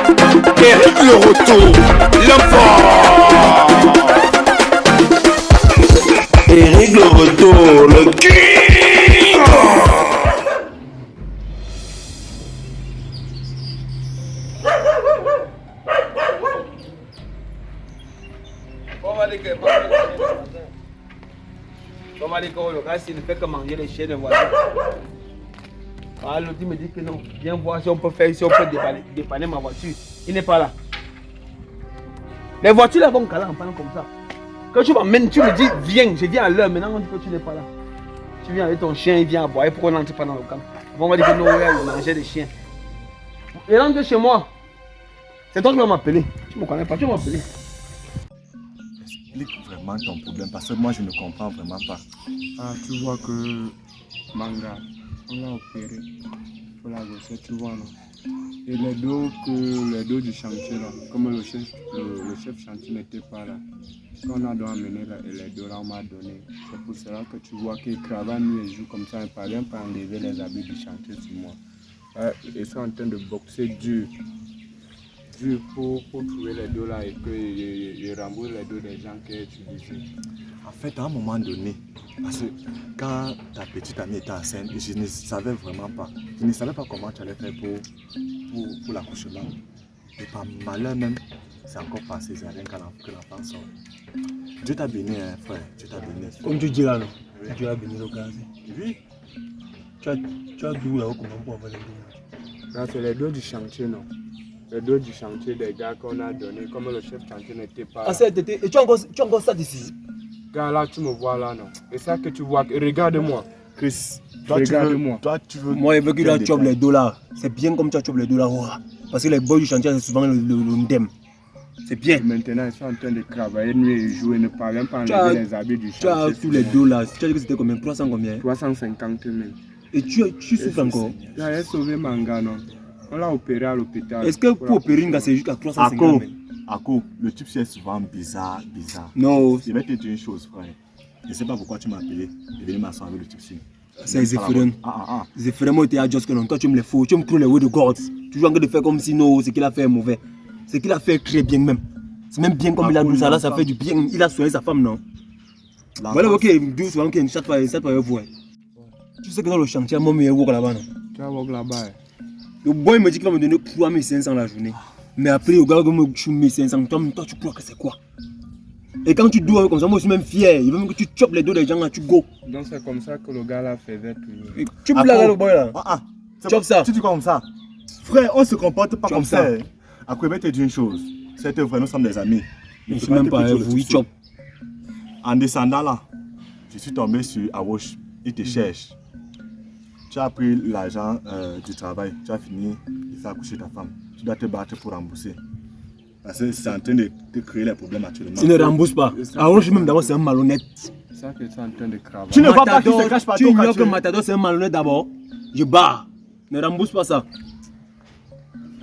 Eric le retour, l'homme fort. Eric le retour, le king. Le gars, il ne fait que manger les chiens de voisin. Ah, l'autre me dit que non. Viens voir si on peut faire, si on peut dépanner ma voiture. Il n'est pas là. Les voitures là vont caler en panne comme ça. Quand tu m'emmènes, tu me dis viens, je viens à l'heure. Maintenant on dit que tu n'es pas là. Tu viens avec ton chien, il vient aboyer. Pourquoi on n'entre pas dans le camp? On va dire que non, il mangeait des chiens. Il rentre chez moi. C'est toi qui vas m'appeler. Tu ne me connais pas, tu vas m'appeler. Explique vraiment ton problème parce que moi je ne comprends vraiment pas. Ah, tu vois que Manga, on l'a opéré pour la grossesse, tu vois, non? Et les dos du chantier, là, comme le chef chantier n'était pas là, quand on a dû amener les dos là, on m'a donné. C'est pour cela que tu vois qu'il travaille nuit et jour comme ça, il ne parvient pas à enlever les habits du chantier sur moi. Ils sont en train de boxer dur pour trouver les dos là et que rembourse les dos des gens qui ont utilisé. En fait, à un moment donné, parce que quand ta petite amie était enceinte, je ne savais vraiment pas. Je ne savais pas comment tu allais faire pour l'accouchement. Et par malheur même, c'est encore passé, c'est rien que l'enfant sort. Dieu t'a béni, hein, frère, Dieu t'a béni. Comme tu dis là, non? Oui. Dieu a béni le gaz. Oui. Tu as d'où là-haut comment pour avoir les dos? Là, c'est les dos du chantier, non? Les dos du chantier des gars qu'on a donné, comme le chef chantier n'était pas là. Ah, c'est été. Et tu as encore ça d'ici? Gars, là, tu me vois là, non? Et ça que tu vois, regarde-moi. Chris, regarde-moi. Toi, tu veux. Moi, il veut qu'il a chope les dos là. C'est bien comme tu as chope les dos là. Ouais. Parce que les boys du chantier, c'est souvent le ndem. C'est bien. Maintenant, ils sont en train de travailler nuit et jour et ne parviennent pas à enlever les habits du chantier. Tu as tous les dos là. Tu as dit que c'était combien? 300 combien? 350 000. Et tu souffres encore? Il a sauvé Manga, non? On l'a opéré à l'hôpital. Est-ce que pour opérer une gars, c'est jusqu'à 350 000? Ako, le type c'est souvent bizarre. Non. Je vais te dire une chose, frère. Je ne sais pas pourquoi tu m'as appelé. Je vais m'asseoir avec le type. C'est Zéphirin. Ah. Zéphirin, moi, était à Just que non. Toi, tu me le fous. Tu me trouves les way de God. Tu joues en train de faire comme si non, ce qu'il a fait est mauvais. Ce qu'il a fait très bien même. C'est même bien comme il a dit ça là, ça fait du bien. Il a soigné sa femme, non? Voilà, ok, doucement, ok, chaque fois, vous. Tu sais que dans le chantier, moi, il y a work là-bas, non? Tu vas work là-bas. Le boy me dit qu'il va me donner 3500 la journée. Mais après, le gars va me donner 1500. Toi, tu crois que c'est quoi? Et quand tu dois comme ça, moi je suis même fier. Il veut même que tu chopes les dos des gens là, tu go. Donc c'est comme ça que le gars là faisait toujours. Et tu blagues le boy là. Chop ça. Tu dis comme ça. Frère, on se comporte pas comme ça. Après, je vais te dire une chose. C'était vrai, nous sommes des amis. Je ne suis même pas vous, il chop. En descendant là, je suis tombé sur Awosh. Il te cherche. Tu as pris l'argent du travail. Tu as fini, il fait accoucher ta femme. Tu dois te battre pour rembourser. Parce que c'est en train de te créer les problèmes actuellement. Tu ne rembourses pas. Alors, je même d'abord, c'est un malhonnête. C'est ça que tu es en train de craver. Tu ne vois pas qu'il se cache partout. Tu ignores que Matador, c'est un malhonnête d'abord. Je bats. Ne rembourse pas ça.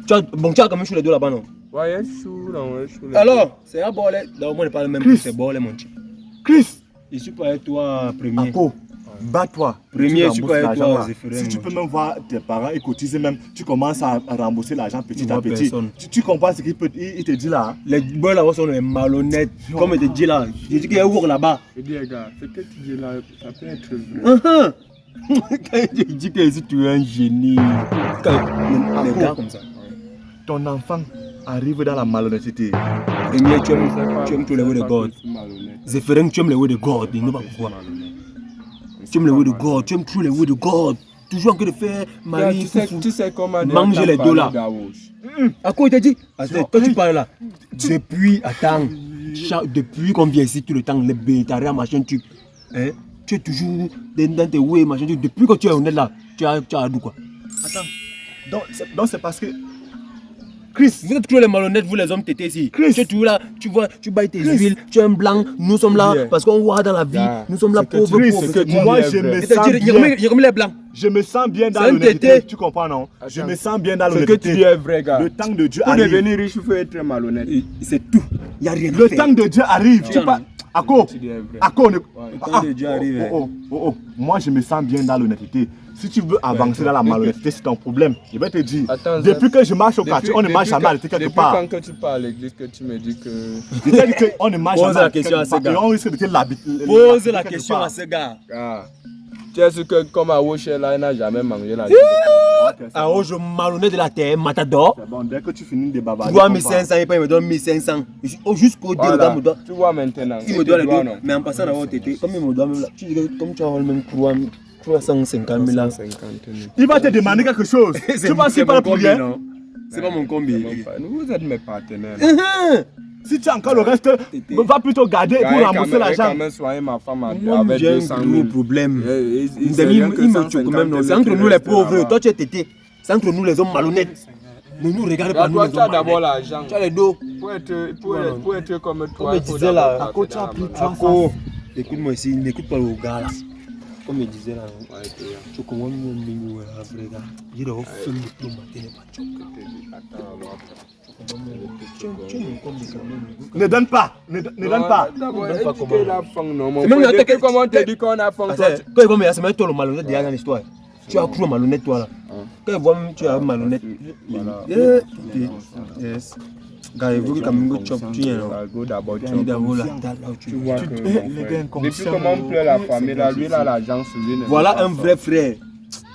Tu as quand même sur les deux là-bas, non? Ouais, il est chou, non, il est chou. Alors, c'est un bolé. D'abord, moi, je parle même plus, c'est bolé, mon chien. Chris! Je suis pas avec toi, premier. Ako, bats-toi. Premier, je suis pas avec toi, Zéphirin. Si tu peux même voir tes parents et cotiser même, tu commences à rembourser l'argent petit à petit. Tu comprends ce qu'il te dit là? Les boys là-bas sont les malhonnêtes. Comme il te dit là, je dis qu'il y a un work là-bas. Je dis, les gars, ce que tu dis là, ça peut être vrai. Quand il dit que tu es un génie. Les gars comme ça. Ton enfant arrive dans la malhonnêteté. Premier, tu aimes tous les way de God. Zéphirin, tu aimes les way de God. Il ne pas pourquoi. Tu aimes les way de God. Tu aimes tous les way de God. Toujours en train de faire Marie. Tu sais comment manger les dos là. À quoi il t'a dit? Toi tu parles là. Depuis qu'on vient ici tout le temps, les bétariens, machin, tu es toujours dans tes way, machin. Depuis que tu es honnête là, tu as d'où quoi? Attends. Donc c'est parce que. Chris, vous êtes toujours les malhonnêtes, vous les hommes tétés ici. Chris, tu es toujours là, tu vois, tu bailles tes huiles, tu es un blanc, nous sommes là parce qu'on voit dans la vie, nous sommes là pauvres. Moi je me sens bien. Il remet les blancs. Je me sens bien dans l'honnêteté, tu comprends non? Je me sens bien dans l'honnêteté. Ce que tu dis est vrai, gars. Le temps de Dieu arrive. Pour devenir riche, il faut être malhonnête. C'est tout. Il n'y a rien. Le temps de Dieu arrive. Ako, le temps de Dieu arrive. moi je me sens bien dans l'honnêteté. Si tu veux avancer dans la malhonnêteté, c'est ton problème. Je vais te dire. Attends, Depuis que je marche au quartier, on ne marche jamais arrêté quelque part. Depuis quand que tu parles à l'église que tu me dis que... Je t'ai dit qu'on ne marche Pose jamais la arrêté question quelque à ce part. gars. Et on risque de te l'habiter. Pose la question à ce gars. Ah. Tu es sûr que comme à Wocher là, il n'a jamais mangé la Ah, oh, je malhonnête de la terre, matador. C'est bon, dès que tu finis de bavarder. Tu vois 1500, il me donne 1500. Jusqu'au dire, le gars me doit. Tu vois maintenant. Il me doit les deux. Mais en passant d'avoir tété, comme il me doit même là. Comme tu as le même 350 000 là. 150 000. Il va te demander quelque chose. Tu vas s'y parler pour rien. C'est pas mon combi. Vous êtes mes partenaires. Si tu as encore le reste, va plutôt garder pour rembourser l'argent. Quand même soigner ma femme Moi, avec j'ai 200 un 000. gros problème. Il Il me tue quand même. C'est entre nous les pauvres. Toi, tu es tété. C'est entre nous les hommes malhonnêtes. Ne nous regarde pas, nous Toi, les tu as hommes d'abord malhonnêtes. l'argent. Tu as les dos. Pour être comme toi. Comme il il faut disait là, d'abord à quoi tu as passer pris la main. 300? Écoute-moi ici, n'écoute pas le gars là. Comme il disait là, tu commences à me dire, vrai gars. Il a fait le tout matin, Ne donne pas. Ne donne pas. D'abord, Même pas éduquer la femme, non. C'est même Mon la frère, tête- comment on te dit qu'on a femme, toi, Quand il voit, mais c'est même toi le malhonnête derrière dans l'histoire. Tu as cru malhonnête toi là. Quand il voit, tu es malhonnête. Yes. Gars, il veut quand même que chop tu es là. Go d'abord, Tu es d'abord là. tu vois que les mon gars frère. inconscients, Depuis comment on pleure la famille là, lui là, l'argent sur lui. Voilà un vrai frère.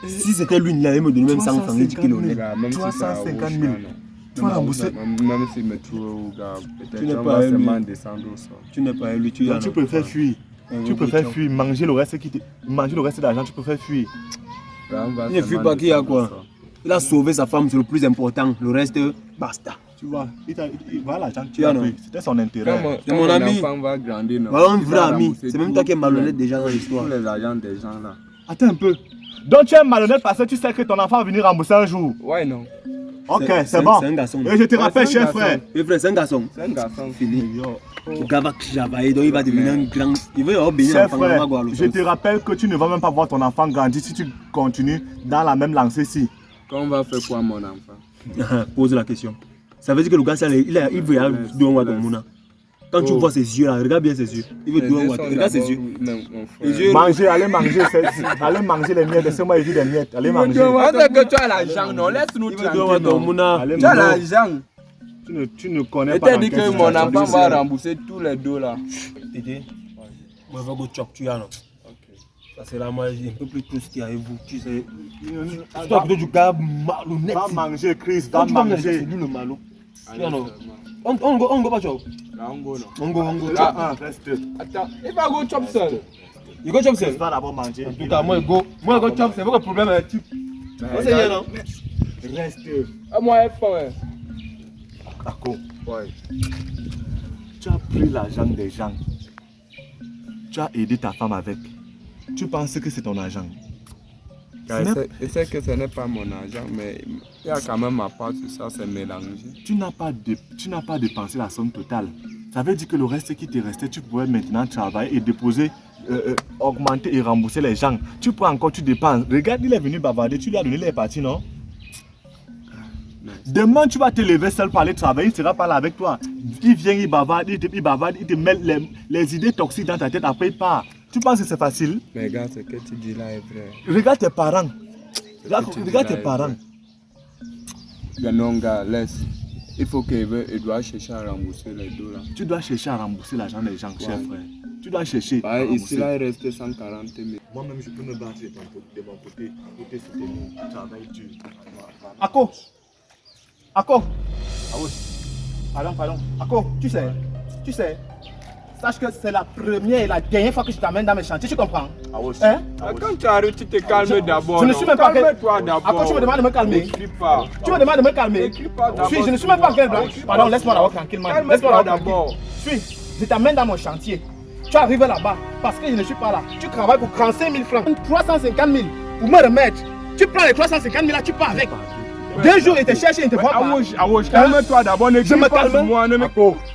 Si c'était lui, il allait me donner même 100 francs, il dit qu'il est honnête. Même si c'est à 350 000. Auchan, Tu vas rembourser. même s'il me trouve au gars, Tu peut-être n'es on pas va aimé. seulement descendre au sol. Tu n'es pas lui, tu es là. Donc tu préfères fuir. Tu préfères fuir, manger le reste manger le reste d'argent, tu préfères fuir. Là, on va Il ne fuit seulement pas, qui a descendre au quoi? sol. Il a sauvé sa femme, c'est le plus important. Le reste, basta. Tu vois, voilà l'argent que Tu tu as as, non. pris. C'était son intérêt. C'est mon ami. enfant va grandir, non, Voilà un il vrai va ami. rembourser C'est même tout- toi qui es malhonnête déjà dans l'histoire. Tous les argents des gens là. Attends un peu. Donc tu es malhonnête parce que tu sais que ton enfant va venir rembourser un jour. Ouais, non. Ok, C'est c'est bon. c'est un garçon. Et je te Ouais, rappelle, c'est un cher frère. garçon. Et frère, c'est un garçon. C'est un garçon. Fini. Le gars va travailler, donc il va devenir un grand. Il va y avoir béni Cher l'enfant, frère, on va voir le je te rappelle que tu ne vas même pas voir ton enfant grandir si tu continues dans la même lancée-ci. Qu'on va faire quoi, mon enfant? Pose la question. Ça veut dire que le gars, ça, il veut y avoir deux mois de mouna. Quand tu Oh. vois ses yeux là, regarde bien ses yeux. Il veut deux mois. Regarde ses yeux. Les yeux. Mangez, allez manger, allez manger les miettes. Laissez-moi éviter les miettes. Allez manger. On sait que tu as l'argent, non? Laisse-nous Il veut deux mois tranquille, de non? mouna. Allez Tu as manger. l'argent. Tu ne connais Je pas. t'ai dit dans quelle que mon situation enfant tu va es. rembourser tous les deux là. Tété, moi, je vais go chop, tu as non. Ça c'est là, moi, j'ai un peu plus tout ce qu'il y a avec vous. Tu sais. Tu dois plutôt du gars malhonnête. Va manger, Chris, va Quand tu vas manger, manger. c'est lui le malo. Tu as non. On go pas chop. Là, on go, non. On go chop. Ah, reste. Attends, il va go chop seul. Il go chop Chris seul. va d'abord manger. En tout cas, moi, moi, go chop, c'est pas le problème avec tu. Moi, c'est bien, non? Reste. Moi, elle fait. D'accord. Ouais. Tu as pris l'argent des gens. Tu as aidé ta femme avec. Tu penses que c'est ton argent. Je sais que ce n'est pas mon argent, mais il y a quand même ma part sur ça, c'est mélangé. Tu n'as pas dépensé la somme totale. Ça veut dire que le reste qui te restait, tu pourrais maintenant travailler et déposer, augmenter et rembourser les gens. Tu prends encore, tu dépenses. Regarde, il est venu bavarder, tu lui as donné les parties, non? Demain, tu vas te lever seul pour aller travailler, il ne sera pas là avec toi. Il vient, il bavarde, il te met les idées toxiques dans ta tête, après il part. Tu penses que c'est facile? Mais regarde, ce que tu dis là est vrai. Regarde tes parents. tu Regarde dis tes là parents. est vrai. Non, gars, laisse. Il faut qu'il doit chercher à rembourser les deux là. Tu dois chercher à rembourser l'argent des gens, cher frère. Tu dois chercher. à Ici rembourser. là, il restait 140 000. Moi-même, je peux me battre de mon côté pour te soutenir. Travail dur. Ako! Ako! Ah oui. Pardon. Ako, tu sais, sache que c'est la première et la dernière fois que je t'amène dans mes chantiers, tu comprends? Ah oui. Ah, quand tu arrives, tu te calmes d'abord. Je ne suis même pas. Calme-toi d'abord. Ako, tu me demandes de me calmer. Ne crie pas. Tu me demandes de me calmer. Ne crie pas d'abord. Je ne suis même pas en quelle blague. Pardon, laisse-moi d'abord tranquillement. Laisse-moi Calme-toi d'abord d'abord. Suis, je t'amène dans mon chantier. Tu arrives là-bas parce que je ne suis pas là. Tu travailles pour 35 000 francs, 350 000 pour me remettre. Tu prends les 350 000 là, tu pars avec. 2 jours, il te cherche et il ne te voit pas. Awosh, calme-toi d'abord. Ne Je crie me pas calme. sur moi. Ne me...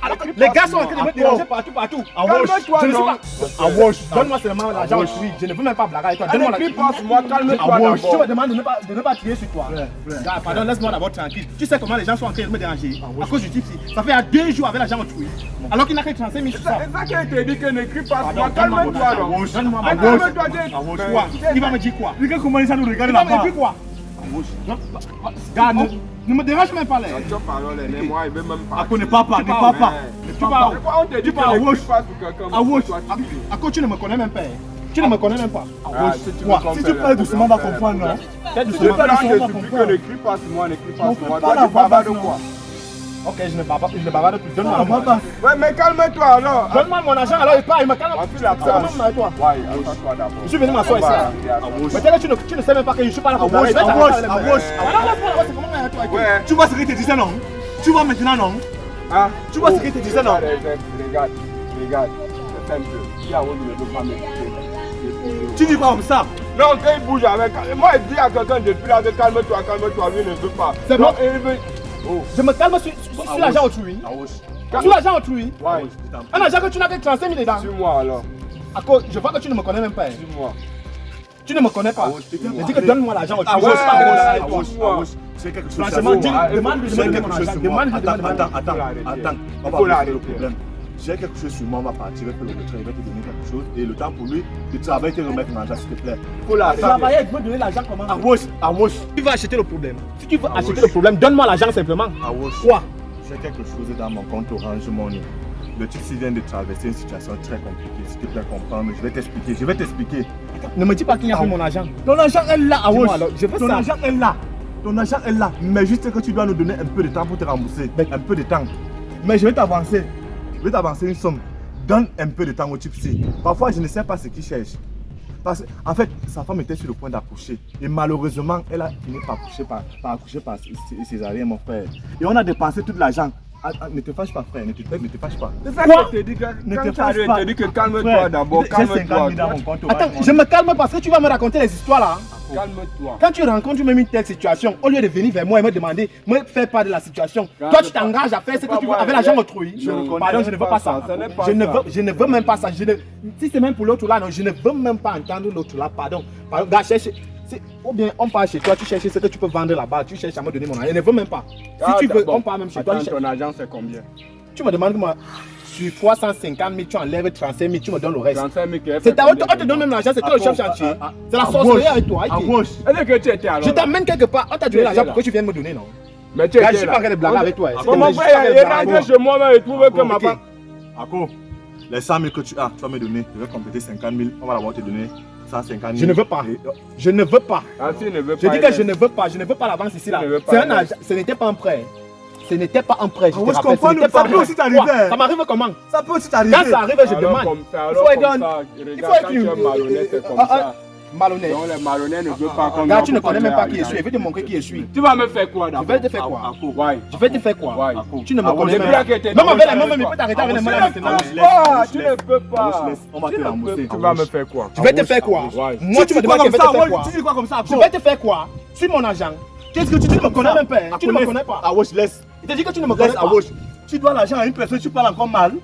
Alors que Les gars sont en train de me déranger partout. Calme-toi, Je ne suis non. pas. Donne-moi seulement l'argent autrui. Je ne veux même pas blaguer avec toi. Donne-moi Allez, passe-moi, calme-toi Tu d'abord. me demandes de ne pas tirer sur toi. Gars, pardon, laisse-moi d'abord tranquille. Tu sais comment les gens sont en train de me déranger à cause du type. Ça fait 2 jours avec l'argent autrui. Alors qu'il n'a que 35 000 sur ça. C'est ça qui a été dit que n'écris pas moi. Calme-toi, non. Donne-moi ma Calme-toi, Quoi? Il va me dire quoi? Il va me dire quoi? Gars, ne me dérange même pas. Tu parles, moi, il veut même pas. Ako ne parle pas, ne parle pas. Tu parles. Pourquoi on te dit que n'écris pas sur quelqu'un? Ako, tu ne me connais même pas. Tu ne me connais même pas. Si tu parles doucement, on va comprendre, non? Je supplie que n'écris pas sur moi, n'écris pas sur moi. Toi, tu parles de quoi? Ok, je ne bavarde plus. Donne-moi mon argent. Ouais, mais calme-toi alors. Donne-moi mon argent, alors il part, il me calme. Ensuite, la place. Avec toi. Ouais, assois-toi d'abord. Je suis venu m'asseoir ici. Peut-être que tu ne sais même pas que je suis pas là pour blaguer. Ouais. Tu vois ce qu'il te disait, non? Tu vois maintenant, non? Ah, Tu vois ce qu'il te disait, non? Regarde. C'est simple. Si à vous ne veut pas m'écouter. Tu dis quoi comme ça? Non, quand il bouge avec. Moi, il dit à quelqu'un depuis là que calme-toi, lui ne veut pas. C'est bon. Il veut. Je me calme sur l'argent autrui. Sur l'argent autrui. Ouais. Un argent que tu n'as que 35 000 dedans. Suis-moi alors. À cause, je vois que tu ne me connais même pas. Suis-moi. Tu ne me connais pas. Je dis que donne-moi l'argent autrui. C'est quelque chose. Franchement, demande-lui mon argent. Demande-lui. Attends. On va régler le problème. J'ai quelque chose sur moi, on va partir, il va faire le retrait, il va te donner quelque chose. Et le temps pour lui de travailler, te remettre mon argent, s'il te plaît. Travailler, il veut donner l'argent comment? Awosh. Tu vas acheter le problème. Si tu veux acheter le problème, donne-moi l'argent simplement. Awosh. Quoi? J'ai quelque chose dans mon compte Orange Money. Le type vient de traverser une situation très compliquée. S'il te plaît, comprendre. Je vais t'expliquer. Ne me dis pas qu'il n'y a plus mon argent. Ton argent est là, Awosh. Ton argent est là. Ton argent est là. Mais juste que tu dois nous donner un peu de temps pour te rembourser. Un peu de temps. Mais je vais t'avancer. Je vais t'avancer une somme. Donne un peu de temps au type ci. Parfois, je ne sais pas ce qu'il cherche. Parce qu'en fait, sa femme était sur le point d'accoucher. Et malheureusement, elle a fini par accoucher par césarienne, mon frère. Et on a dépensé tout l'argent. Ne te fâche pas, frère. Ne te fâche pas. C'est ça que je te dis que calme-toi d'abord. Calme-toi. Attends, je me calme parce que tu vas me raconter les histoires là. Calme-toi. Quand tu rencontres même une telle situation, au lieu de venir vers moi et me demander, me faire part de la situation, toi tu t'engages à faire ce que tu veux avec l'argent autrui. Pardon, je ne veux pas ça. Je ne veux même pas ça. Si c'est même pour l'autre là, non, je ne veux même pas entendre l'autre là. Pardon. Gars, cherche. Ou bien on part chez toi, tu cherches ce que tu peux vendre là-bas, tu cherches à me donner mon argent. Je ne veux même pas. Si tu veux, on part même chez toi. Ton argent c'est combien? Tu me demandes moi, sur 350 000, tu enlèves 35 000, tu me donnes le reste. 35 000 C'est on te donne même l'argent, c'est toi le chef chantier. C'est la sorcellerie avec toi. Est-ce que tu étais alors? Je t'amène quelque part, on t'a donné l'argent pour que tu viennes me donner, non? Mais tu Là, je suis pas en train de blaguer avec toi. Mon frère, il est rentré chez moi, mais il trouvait que ma femme. Ako, les 100 000 que tu as, tu vas me donner. Je vais compléter 50 000, on va d'abord te donner 150 000. Je ne veux pas. Je ne veux pas. Ah, si, ne veut pas. Je dis que je ne veux pas. Je ne veux pas l'avance ici là. C'est un argent. Ce n'était pas un prêt. Ce n'était pas un prêt. Je comprends. Ça peut aussi t'arriver. Ça m'arrive comment? Ça peut aussi t'arriver. Quand ça arrive, je demande. Il faut être malhonnête. Non, les malhonnêtes ne veulent pas qu'on. Gars, tu ne connais même pas qui je suis. Je vais te montrer qui je suis. Tu vas me faire quoi d'abord? Je vais te faire quoi? Je vais te faire quoi? Tu ne me connais connais pas. Même avec la main, il peut t'arrêter avec les mains maintenant. Tu ne peux pas. On va te rembourser. Tu vas me faire quoi? Je vais te faire quoi? Moi, tu me demandes que je vais te faire quoi? Tu dis quoi comme ça? Je vais te faire quoi? Sur mon argent. Qu'est-ce que tu dis? Tu ne me connais même pas. Tu ne me connais pas. Awosh, laisse. Il te dit que tu ne me connais pas. Tu dois l'argent à une personne, tu parles encore mal.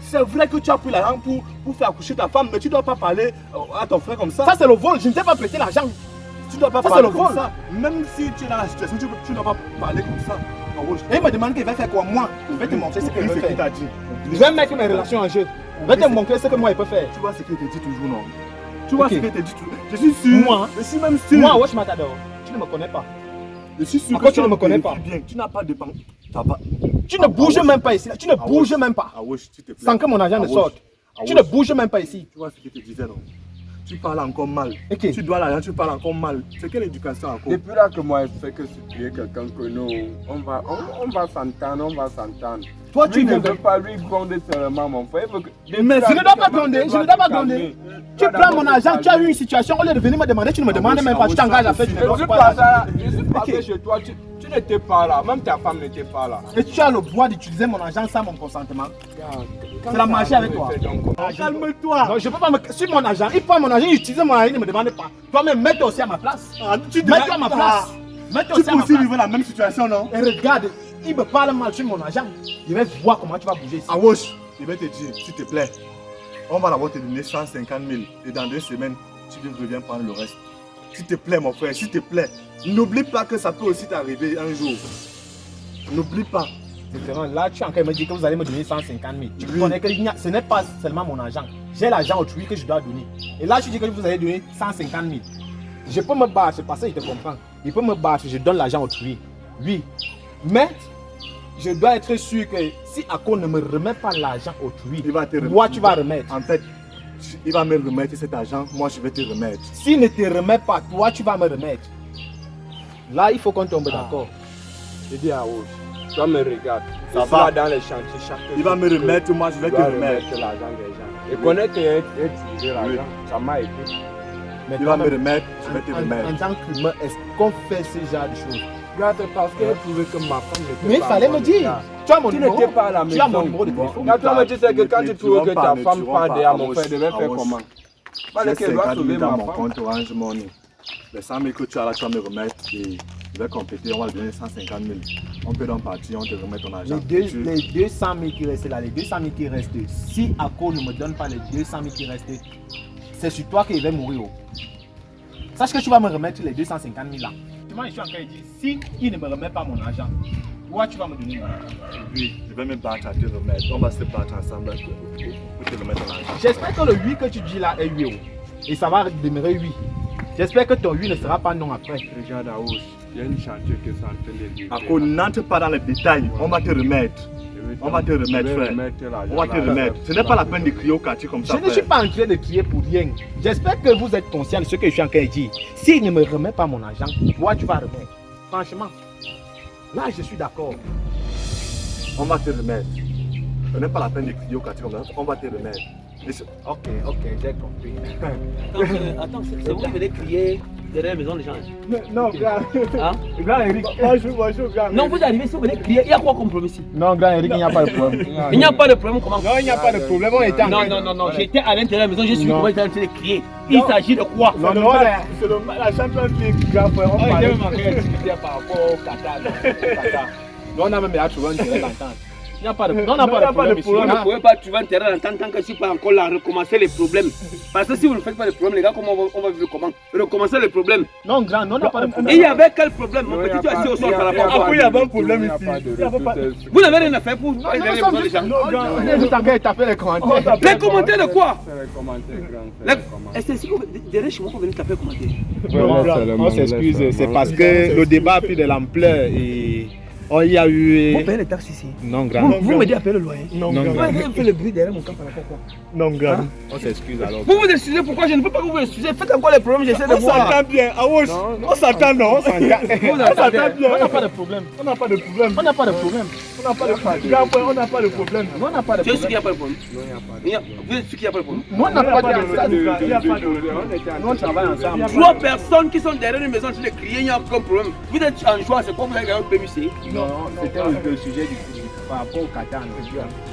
C'est vrai que tu as pris l'argent pour faire accoucher ta femme, mais tu ne dois pas parler à ton frère comme ça. Ça, c'est le vol. Je ne t'ai pas prêté l'argent. Tu ne dois pas parler comme ça. Même si tu es dans la situation, tu ne dois pas parler comme ça. Et il me demande qu'il va faire quoi? Moi, je vais te montrer ce qu'il veut faire. Je vais mettre mes relations en jeu. Je vais te montrer ce que moi, il peut faire. Tu vois ce qu'il te dit toujours, non? Tu vois ce qu'il te dit toujours. Je suis sûr. Moi, je suis même sûr. Moi, Watch Matador, tu ne me connais pas. Je suis sûr que tu ne me connais pas. Tu n'as pas de banque. Tu ne bouges même pas ici. Tu ne bouges même pas. Sans que mon argent ne sorte. Tu ne bouges même pas ici. Tu vois ce qu'il te disait, non? Tu parles encore mal. Tu dois l'argent, tu parles encore mal. C'est quelle éducation encore? Depuis là que moi je fais que supplier quelqu'un que nous, on va s'entendre. Toi, tu ne veux pas lui gronder seulement, mon frère. Mais je ne dois pas gronder, je ne dois pas gronder. Tu prends mon argent, tu as eu une situation, au lieu de venir me demander, tu ne me demandes même pas, tu t'engages à faire du n'importe quoi. Je suis passé chez toi, tu n'étais pas là, même ta femme n'était pas là. Et tu as le droit d'utiliser mon argent sans mon consentement. C'est la marché avec toi. Calme-toi. Non, je peux pas me. Sur mon argent, il prend mon argent, il utilise mon argent, il ne me demande pas. Toi-même, mets-toi aussi à ma place. Mets-toi à ma place. Tu peux aussi vivre la même situation, non? Et regarde, il me parle mal sur mon argent, je vais voir comment tu vas bouger ici. Awosh, je vais te dire, s'il te plaît, on va d'abord te donner 150 000 et dans 2 semaines, tu reviens prendre le reste. S'il te plaît, mon frère, s'il te plaît, n'oublie pas que ça peut aussi t'arriver un jour. N'oublie pas. C'est différent. Là, tu es en train de me dire que vous allez me donner 150 000. Tu connais que ce n'est pas seulement mon argent. J'ai l'argent autrui que je dois donner. Et là, je dis que vous allez donner 150 000. Je peux me battre, parce que je te comprends. Je peux me battre, je donne l'argent autrui. Oui. Mais, je dois être sûr que si Ako ne me remet pas l'argent autrui, Il va te moi, tu vas remettre. En fait, il va me remettre cet argent, moi je vais te remettre. S'il ne te remet pas, toi, tu vas me remettre. Là, il faut qu'on tombe d'accord. Je dis à Rouge, toi me regarde. Ça Ça va. va dans les chantiers chaque Il va me remettre, moi je vais te remettre. l'argent des gens. Et connais que j'ai utilisé l'argent, ça m'a aidé. Mais Il va quand me même, remettre, je vais te en remettre. tant qu'humain, est-ce qu'on fait ce genre de choses? Regarde, parce que j'ai trouvé que ma femme n'était Mais il pas fallait à me mon dire. égard. Tu as mon Tu numéro. n'étais pas à la Tu as mon maison. numéro de téléphone. Quand toi me dis que quand tu trouves que ta femme ne part derrière mon frère, Awosh, devait faire Awosh. comment? J'ai Fallait qu'elle doit 50 sauver 000 dans ma mon femme. compte Orange Money. Les 100 000 que tu as là, tu vas me remettre et je vais compléter, on va te donner 150 000. On peut donc partir, on te remet ton argent. Les 200 000 qui restent là, les 200 000 qui restent, si Ako ne me donne pas les 200 000 qui restent, c'est sur toi qu'il va mourir. Sache que tu vas me remettre les 250 000 là. Moi, je suis en train de dire, si il ne me remet pas mon argent, toi, tu vas me donner mon argent. Oui, je vais me battre à te remettre. On va se battre ensemble pour te remettre ton argent. J'espère que le oui que tu dis là est oui. Et ça va demeurer oui. J'espère que ton oui ne sera pas non après. Regarde à Rouge, il y a une chantier qui est en train de vivre. Ako, n'entre pas dans les détails, on va te remettre. On va te remettre, frère. On va te remettre. Ce n'est pas la peine de crier au quartier comme ça, Je ne suis frère. pas en train de crier pour rien. J'espère que vous êtes conscient de ce que je suis en train de dire. S'il ne me remet pas mon argent, toi tu vas remettre. Franchement, là je suis d'accord. On va te remettre. Ce n'est pas la peine de crier au quartier comme ça, on va te remettre. Ok, j'ai compris. Attends, c'est vous qui venez crier derrière la maison des gens. Non, grand. Hein? Grand Eric. Bonjour, grand. Non, vous arrivez, si vous venez crier, il y a quoi comme problème ici? Non, grand Eric, il n'y a pas de problème. Il n'y a pas de problème, comment? Non, il n'y a pas de problème. On était en train de- Non, j'étais à l'intérieur de la maison, j'ai suivi Non. comment ils étaient en train de crier. Il Non. s'agit de quoi? Non, non, c'est la Champions League, grand frère. On parlait en train de discuter par rapport au Qatar. Non, on a même trouvé un terrain d'entente. Il n'y a pas de problème. Vous ne pouvez pas trouver un terrain d'entente tant que je ne suis pas encore là à recommencer les problèmes. Parce que si vous ne faites pas les problèmes, les gars, comment on va vivre comment? Recommencer les problèmes. Non, grand, non, on n'a pas de Et problème. il y avait quel problème? Mon petit, tu es assis au sol par rapport à quoi? il y avait un problème ici. Vous n'avez rien à faire pour parler derrière la maison des gens. On est juste en train de taper les commentaires. Les commentaires de quoi? C'est les commentaires, grand. Les- C'est les commentaires. Est-ce que si vous derrière chez moi, vous venez taper les commentaires? On s'excuse, c'est parce que le débat a pris de l'ampleur et il y a eu. Vous payez les taxes ici. Non, grand. Vous m'aidez à payer le loyer. Non, Vous grand. avez fait le bruit derrière mon camp par rapport à quoi? Non, grand. On s'excuse alors. Vous vous excusez pourquoi je ne peux pas vous excuser. Faites encore les problèmes, j'essaie de voir. bien. Awosh. On s'entend, non? On s'entend. Vous entendez? bien. On n'a pas de problème. On n'a pas de problème. On n'a pas de problème. On n'a pas de problème. Grand frère, on n'a pas de problème. On n'a pas de Tu es sûr qu'il n'y problème. a pas de problème? Vous êtes sûr qu'il n'y a pas de problème? Nous, on n'a pas de Il y a problème. Nous, on travaille ensemble. 3 personnes qui sont derrière une maison en train de crier, il n'y a aucun problème. Vous êtes en joie, c'est quoi vous avez gagné au PMUC? Non, c'était le sujet par rapport au Qatar.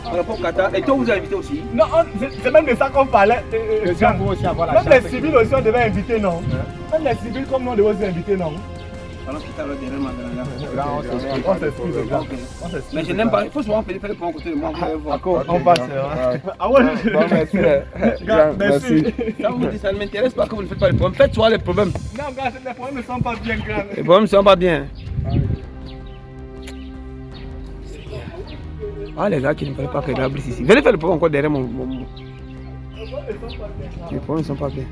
Par rapport au Qatar. Et toi, vous avez invité aussi? Non, c'est même de ça qu'on parlait. Même les civils aussi, on devait inviter, non? Même les civils comme nous, on devait aussi inviter, non? Alors, tout à l'heure, derrière ma grande. On s'excuse, grand. Mais je n'aime pas. Il faut souvent faire des prendre à côté de moi. Vous allez voir. On passe. Ah ouais? Bon, merci. Grand, merci. Ça vous dit, ça ne m'intéresse pas que vous ne faites pas les problèmes. Faites soit les problèmes. Non, gars, les problèmes ne sont pas bien grands. Les problèmes ne sont pas bien. Ah, les gars qui ne veulent pas que j'abrisse ici. Venez faire le problème encore derrière mon. Les problèmes ne sont pas bien.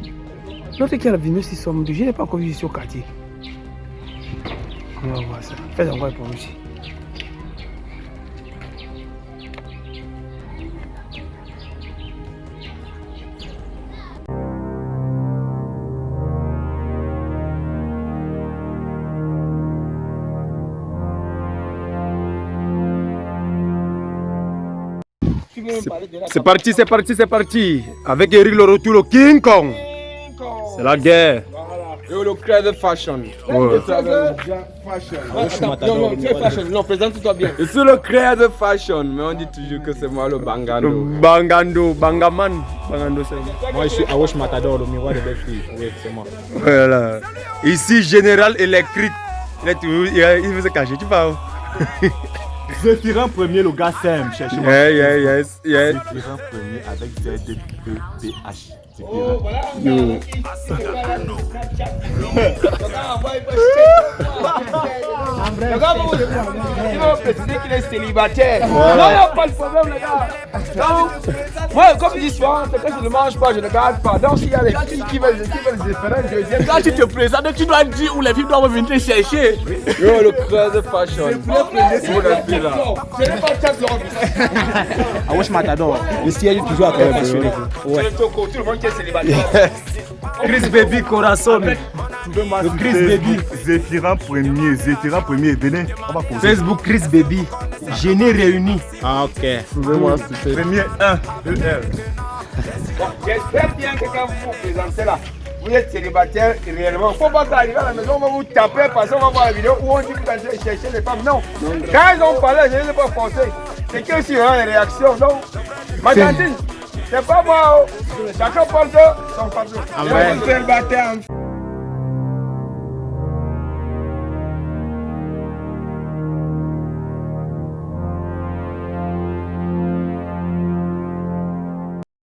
L'autre qui a venu ici, je n'ai pas encore vu ici au quartier. On va voir ça. Faites encore les problèmes ici. C'est parti. Avec Eric le retour au King Kong. C'est la guerre. Yo, le créateur de fashion. Ouais. Non, tu es fashion. Non, présente-toi bien. Je suis le créateur de fashion, mais on dit toujours que c'est moi le bangando. Bangando, Bangaman. Bangando, c'est Moi, je suis Awosh Matador, le miroir des belles filles. Oui, c'est moi. voilà. Ici, Général Électrique. Il veut se cacher, tu parles. Zéphirin premier, le gars s'aime. Cherchez-moi. Yes. Zéphirin premier avec ZDPH. Oh, voilà. Le gars, il va préciser qu'il est célibataire. Non, il n'y a pas de problème, les gars. Donc, moi, comme je dis souvent, c'est que je ne mange pas, je ne garde pas. Donc, s'il y a les filles qui veulent se différents, je viens. Quand tu te présentes, tu dois dire où les filles doivent venir te chercher. Yo, le creux fashion. C'est le podcast Ah ouais, je m'adore. Le siège est toujours après passionné. Ouais. Tout le monde qui est célibataire. Chris Baby Corazon. Le Chris Baby. Zéphirin premier, venez. On va causer. Facebook Chris Baby. Génie réuni. Ah ok. Premier 1, 2 L. Bon, j'espère bien que quand vous vous présentez là, vous êtes célibataire réellement. Il ne faut pas qu'arriver à la maison, on va vous taper parce qu'on va voir la vidéo où on dit que vous allez chercher les femmes. Non. Quand ils ont parlé, je ne les ai pas forcé. C'est que s'il y aura des réactions. Donc, ma tantine, c'est pas moi. Chacun parle de son fardeau. Amen. Célibataire.